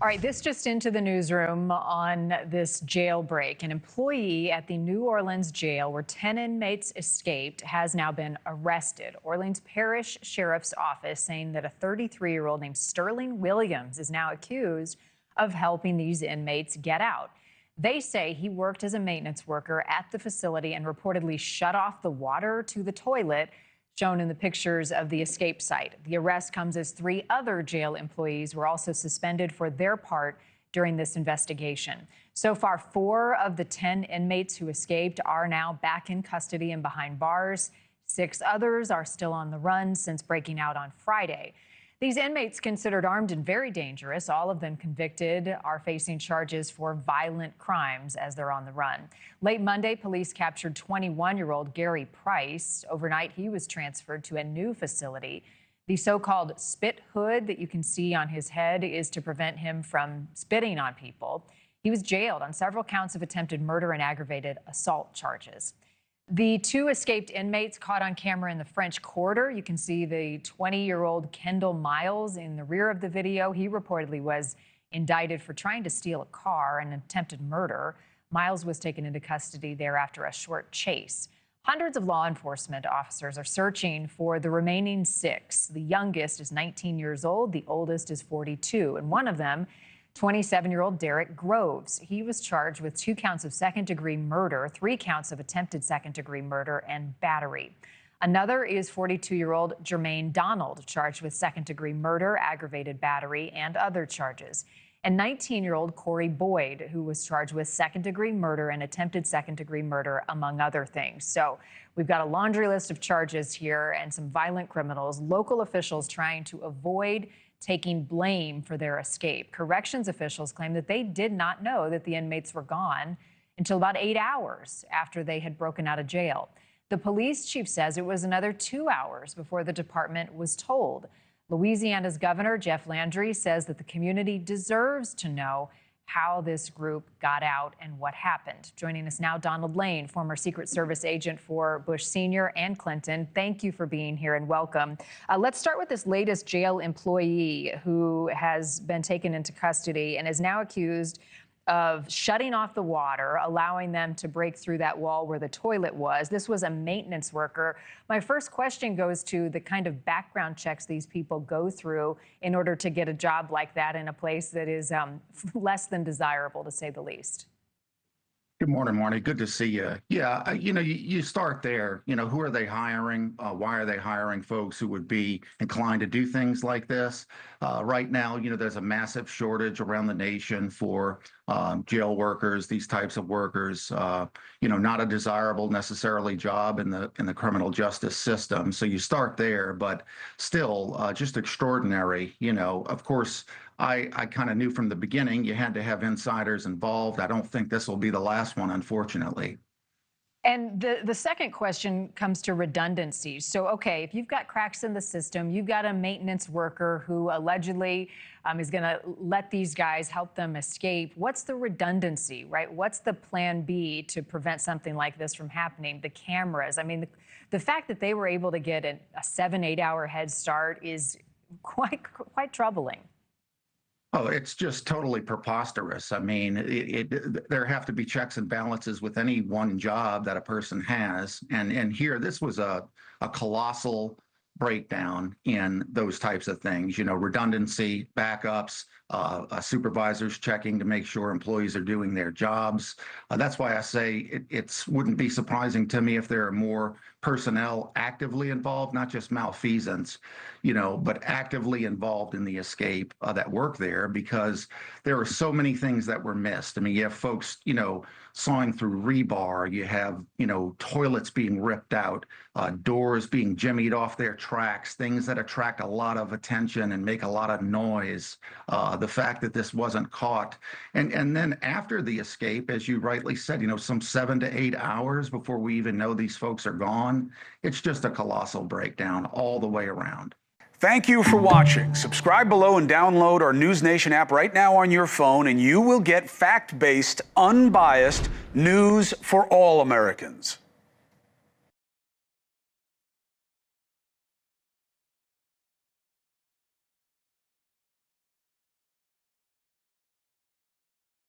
All right, this just into the newsroom on this jailbreak. An employee at the New Orleans jail where 10 inmates escaped has now been arrested. Orleans Parish Sheriff's Office saying that a 33-year-old named Sterling Williams is now accused of helping these inmates get out. They say he worked as a maintenance worker at the facility and reportedly shut off the water to the toilet shown in the pictures of the escape site. The arrest comes as 3 other jail employees were also suspended for their part during this investigation. So far, 4 of the 10 inmates who escaped are now back in custody and behind bars. 6 others are still on the run since breaking out on Friday. These inmates, considered armed and very dangerous, all of them convicted, are facing charges for violent crimes as they're on the run. Late Monday, police captured 21-year-old Gary Price. Overnight, he was transferred to a new facility. The so-called spit hood that you can see on his head is to prevent him from spitting on people. He was jailed on several counts of attempted murder and aggravated assault charges. The 2 escaped inmates caught on camera in the French Quarter. You can see the 20-year-old Kendall Miles in the rear of the video. He reportedly was indicted for trying to steal a car and attempted murder. Miles was taken into custody there after a short chase. Hundreds of law enforcement officers are searching for the remaining 6. The youngest is 19 years old. The oldest is 42. And one of them, 27-year-old Derek Groves. He was charged with 2 counts of second-degree murder, 3 counts of attempted second-degree murder, and battery. Another is 42-year-old Jermaine Donald, charged with second-degree murder, aggravated battery, and other charges. And 19-year-old Corey Boyd, who was charged with second-degree murder and attempted second-degree murder, among other things. So we've got a laundry list of charges here and some violent criminals, local officials trying to avoid taking blame for their escape. Corrections officials claim that they did not know that the inmates were gone until about 8 hours after they had broken out of jail. The police chief says it was another 2 hours before the department was told. Louisiana's Governor Jeff Landry says that the community deserves to know how this group got out and what happened. Joining us now, Donald Lane, former Secret Service agent for Bush Sr. and Clinton. Thank you for being here and welcome. Let's start with this latest jail employee who has been taken into custody and is now accused of shutting off the water, allowing them to break through that wall where the toilet was. This was a maintenance worker. My first question goes to the kind of background checks these people go through in order to get a job like that in a place that is less than desirable, to say the least. Good morning, Marni. Good to see you. Yeah, you start there. Who are they hiring? Why are they hiring folks who would be inclined to do things like this? Right now, there's a massive shortage around the nation for jail workers, these types of workers. Not a desirable necessarily job in the criminal justice system. So you start there, but still just extraordinary. Of course, I kind of knew from the beginning you had to have insiders involved. I don't think this will be the last one, unfortunately. And the second question comes to redundancy. So, okay, if you've got cracks in the system, you've got a maintenance worker who allegedly is going to let these guys help them escape. What's the redundancy, right? What's the plan B to prevent something like this from happening? The cameras. I mean, the fact that they were able to get a 7-8 hour head start is quite troubling. Oh, it's just totally preposterous. I mean, there have to be checks and balances with any one job that a person has. And here, this was a colossal breakdown in those types of things, redundancy, backups, supervisors checking to make sure employees are doing their jobs. That's why I say it wouldn't be surprising to me if there are more personnel actively involved, not just malfeasance, but actively involved in the escape that work there, because there are so many things that were missed. I mean, you have folks, sawing through rebar, you have, toilets being ripped out, doors being jimmied off their tracks, things that attract a lot of attention and make a lot of noise. The fact that this wasn't caught. And then after the escape, as you rightly said, some 7 to 8 hours before we even know these folks are gone. It's just a colossal breakdown all the way around. Thank you for watching. Subscribe below and download our NewsNation app right now on your phone, and you will get fact-based, unbiased news for all Americans.